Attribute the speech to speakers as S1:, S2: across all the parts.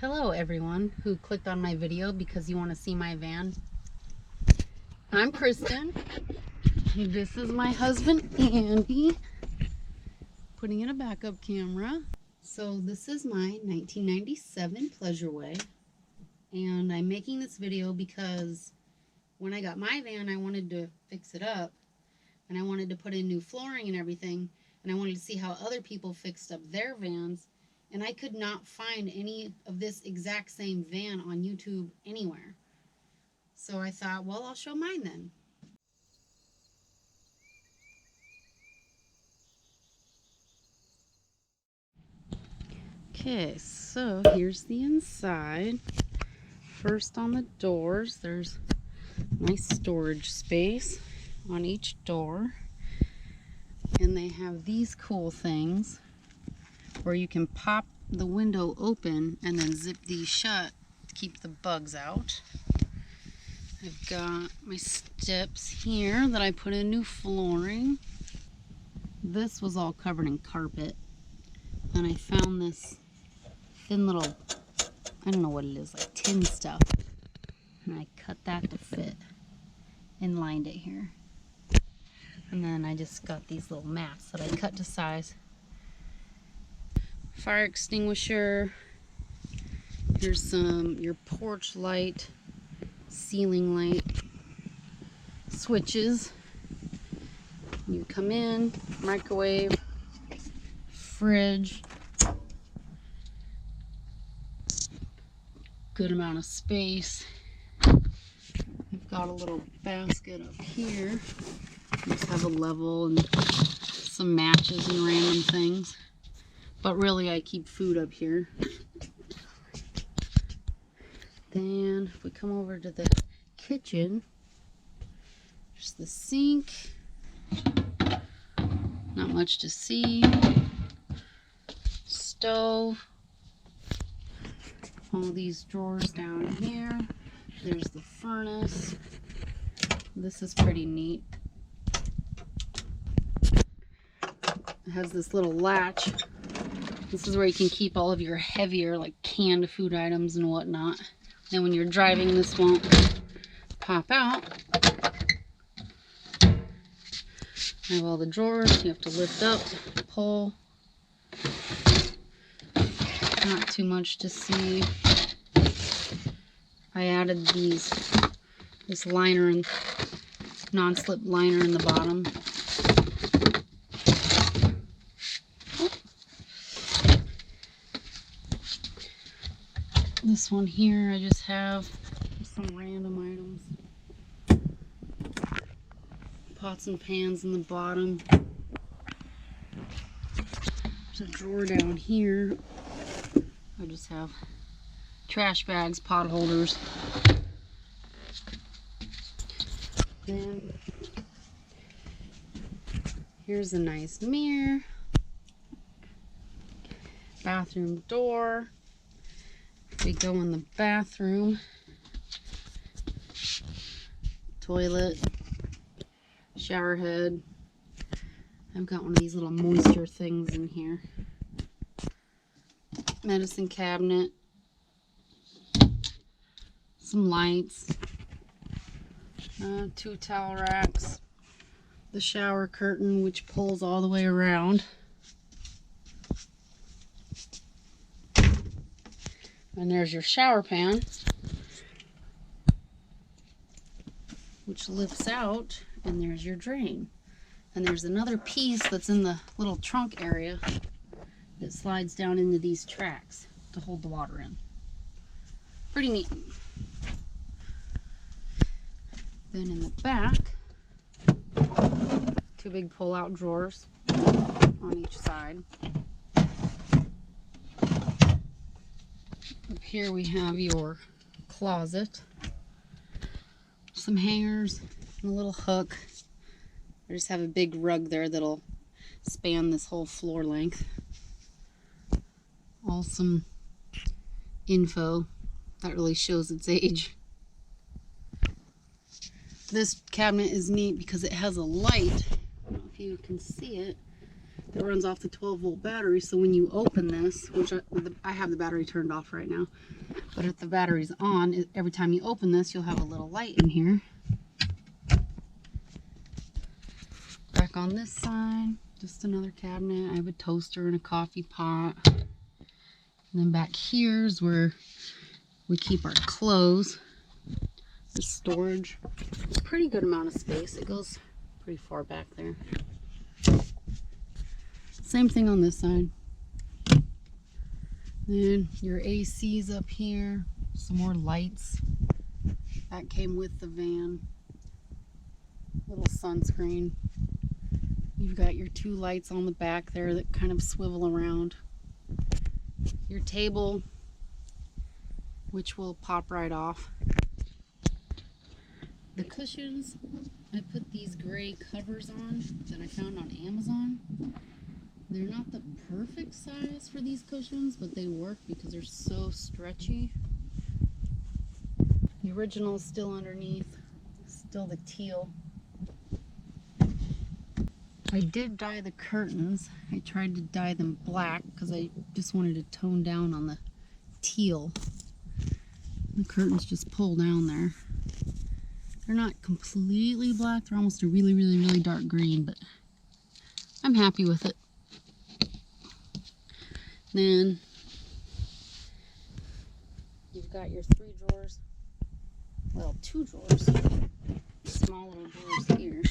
S1: Hello everyone who clicked on my video because you want to see my van. I'm Kristen. This is my husband Andy, putting in a backup camera. So this is my 1997 Pleasureway, and I'm making this video because when I got my van I wanted to fix it up and I wanted to put in new flooring and everything, and I wanted to see how other people fixed up their vans. And I could not find any of this exact same van on YouTube anywhere. So I thought, well, I'll show mine then. Okay, so here's the inside. First, on the doors, there's nice storage space on each door. And they have these cool things where you can pop the window open and then zip these shut to keep the bugs out. I've got my steps here that I put in new flooring. This was all covered in carpet, and I found this thin little, I don't know what it is, like tin stuff, and I cut that to fit and lined it here. And then I just got these little mats that I cut to size. Fire extinguisher. Here's some your porch light, ceiling light switches. You come in, microwave, fridge, good amount of space. I've got a little basket up here. Just have a level and some matches and random things. But really, I keep food up here. Then, if we come over to the kitchen, there's the sink. Not much to see. Stove. All these drawers down here. There's the furnace. This is pretty neat. It has this little latch. This is where you can keep all of your heavier, like canned food items and whatnot. Then when you're driving, this won't pop out. I have all the drawers you have to lift up, pull. Not too much to see. I added this liner and non-slip liner in the bottom. This one here, I just have some random items. Pots and pans in the bottom. There's a drawer down here. I just have trash bags, pot holders. Then here's a nice mirror. Bathroom door. We go in the bathroom. Toilet. Shower head. I've got one of these little moisture things in here. Medicine cabinet. Some lights. 2 towel racks. The shower curtain, which pulls all the way around. And there's your shower pan, which lifts out, and there's your drain. And there's another piece that's in the little trunk area that slides down into these tracks to hold the water in. Pretty neat. Then in the back, 2 big pull-out drawers on each side. Up here we have your closet, some hangers, and a little hook. I just have a big rug there that'll span this whole floor length. All some info that really shows its age. This cabinet is neat because it has a light. I don't know if you can see it. that runs off the 12-volt battery. So when you open this, which I have the battery turned off right now, but if the battery's on, every time you open this, you'll have a little light in here. Back on this side, just another cabinet. I have a toaster and a coffee pot. And then back here's where we keep our clothes. The storage, pretty good amount of space. It goes pretty far back there. Same thing on this side. Then your AC's up here, some more lights. That came with the van. Little sunscreen. You've got your 2 lights on the back there that kind of swivel around. Your table, which will pop right off. The cushions, I put these gray covers on that I found on Amazon. They're not the perfect size for these cushions, but they work because they're so stretchy. The original is still underneath, still the teal. I did dye the curtains. I tried to dye them black because I just wanted to tone down on the teal. The curtains just pull down there. They're not completely black. They're almost a really, really, really dark green, but I'm happy with it. Then you've got your 3 drawers. Well, 2 drawers. Small little drawers here.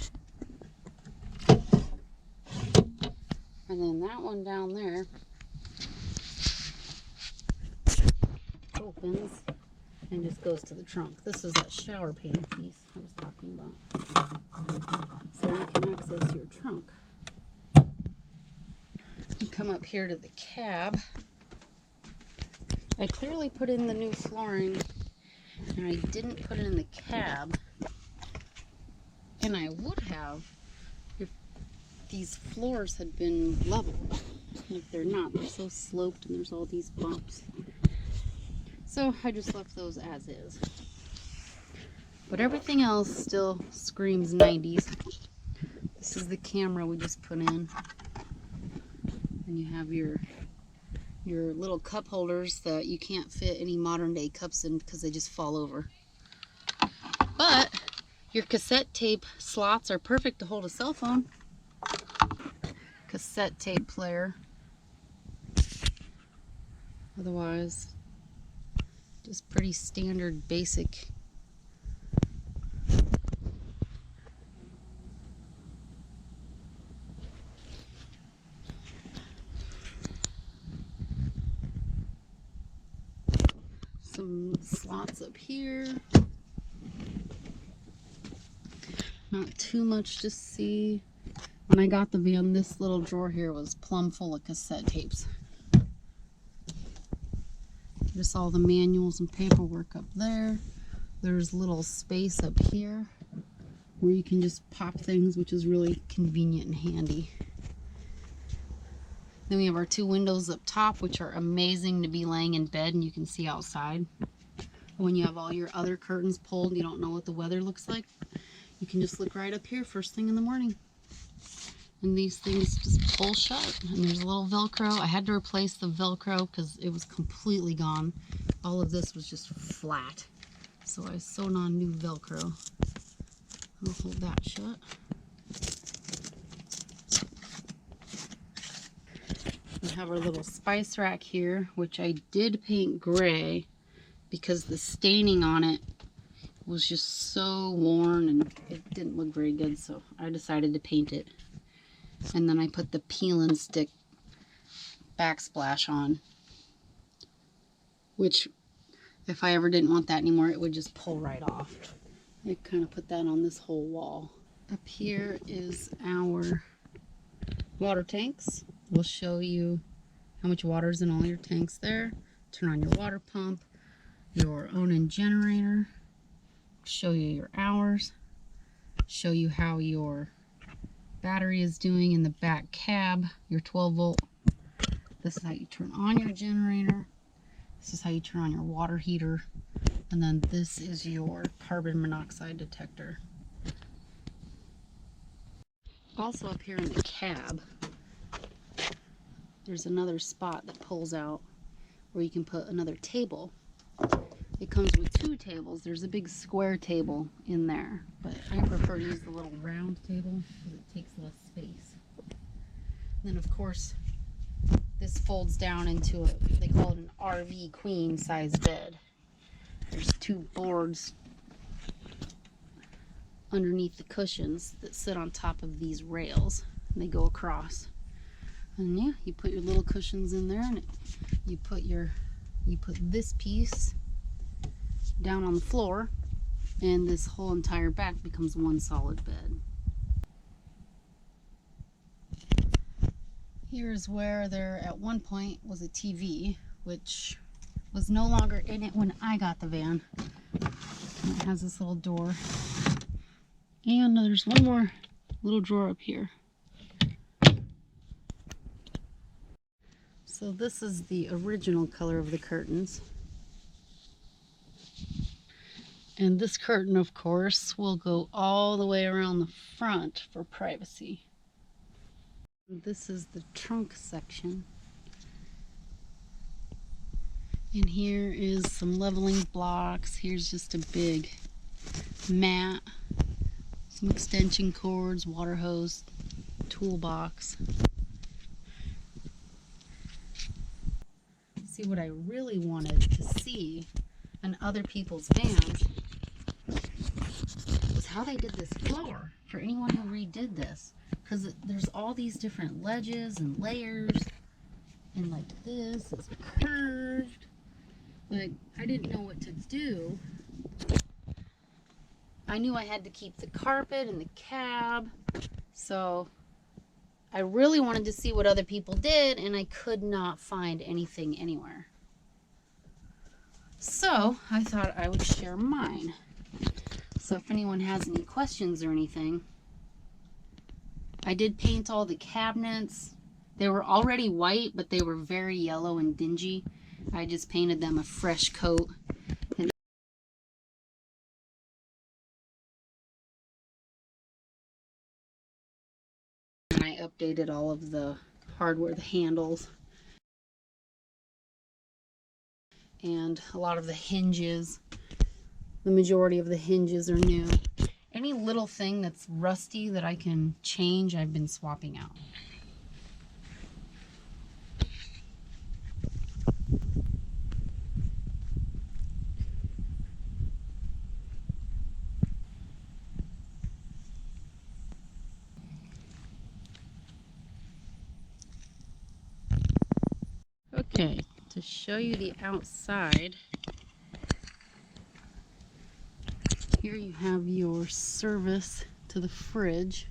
S1: And then that one down there opens and just goes to the trunk. This is that shower pan piece I was talking about. So you can access your trunk. You come up here to the cab. I clearly put in the new flooring and I didn't put it in the cab. And I would have if these floors had been level. Like they're not. They're so sloped and there's all these bumps. So I just left those as is. But everything else still screams 90s. This is the camera we just put in. And you have your little cup holders that you can't fit any modern day cups in because they just fall over. But your cassette tape slots are perfect to hold a cell phone. Cassette tape player. Otherwise, just pretty standard basic. Some slots up here. Not too much to see. When I got the van, this little drawer here was plumb full of cassette tapes. Just all the manuals and paperwork up there. There's little space up here where you can just pop things, which is really convenient and handy. Then we have our 2 windows up top, which are amazing to be laying in bed and you can see outside. When you have all your other curtains pulled, you don't know what the weather looks like. You can just look right up here first thing in the morning. And these things just pull shut. And there's a little Velcro. I had to replace the Velcro because it was completely gone. All of this was just flat. So I sewed on new Velcro. I'll hold that shut. We have our little spice rack here, which I did paint gray because the staining on it was just so worn and it didn't look very good. So I decided to paint it. And then I put the peel and stick backsplash on, which if I ever didn't want that anymore, it would just pull right off. I kind of put that on this whole wall. Up here is our water tanks. We'll show you how much water is in all your tanks there. Turn on your water pump, your own generator, show you your hours, show you how your battery is doing in the back cab, your 12 volt. This is how you turn on your generator. This is how you turn on your water heater. And then this is your carbon monoxide detector. Also up here in the cab, there's another spot that pulls out where you can put another table. It comes with 2 tables. There's a big square table in there, but I prefer to use the little round table because it takes less space. And then of course, this folds down into a, they call it an RV queen size bed. There's 2 boards underneath the cushions that sit on top of these rails, and they go across. And yeah, you put your little cushions in there, and you put this piece down on the floor, and this whole entire back becomes one solid bed. Here's where there at one point was a TV, which was no longer in it when I got the van. And it has this little door, and there's one more little drawer up here. So this is the original color of the curtains. And this curtain, of course, will go all the way around the front for privacy. This is the trunk section. And here is some leveling blocks. Here's just a big mat, some extension cords, water hose, toolbox. See, what I really wanted to see in other people's vans was how they did this floor for anyone who redid this, because there's all these different ledges and layers, and like this is curved. Like, I didn't know what to do. I knew I had to keep the carpet and the cab, so I really wanted to see what other people did, and I could not find anything anywhere. So I thought I would share mine. So if anyone has any questions or anything, I did paint all the cabinets. They were already white, but they were very yellow and dingy. I just painted them a fresh coat. And I updated all of the hardware, the handles, and a lot of the hinges. The majority of the hinges are new. Any little thing that's rusty that I can change, I've been swapping out. Okay, to show you the outside, here you have your service to the fridge,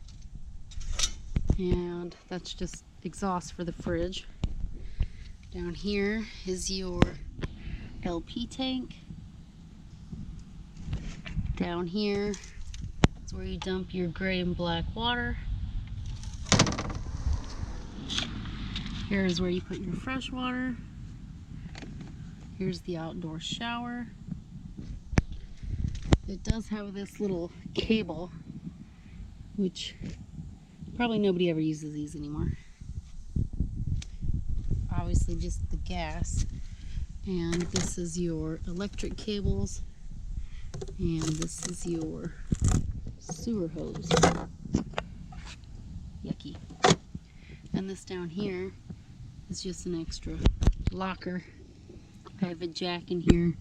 S1: and that's just exhaust for the fridge. Down here is your LP tank. Down here is where you dump your gray and black water. Here's where you put your fresh water. Here's the outdoor shower. It does have this little cable, which probably nobody ever uses these anymore. Obviously just the gas. And this is your electric cables. And this is your sewer hose. Yucky. And this down here is just an extra locker. I have a jack in here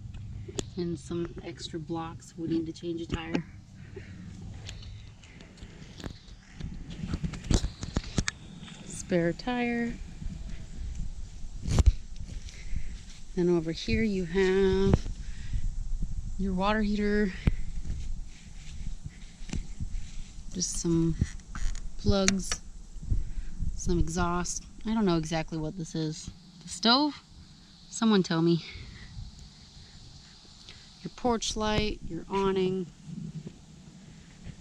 S1: and some extra blocks. We need to change a tire. Spare tire. Then over here you have your water heater. Just some plugs, some exhaust. I don't know exactly what this is. The stove? Someone tell me. Your porch light, your awning.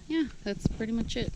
S1: Yeah, that's pretty much it.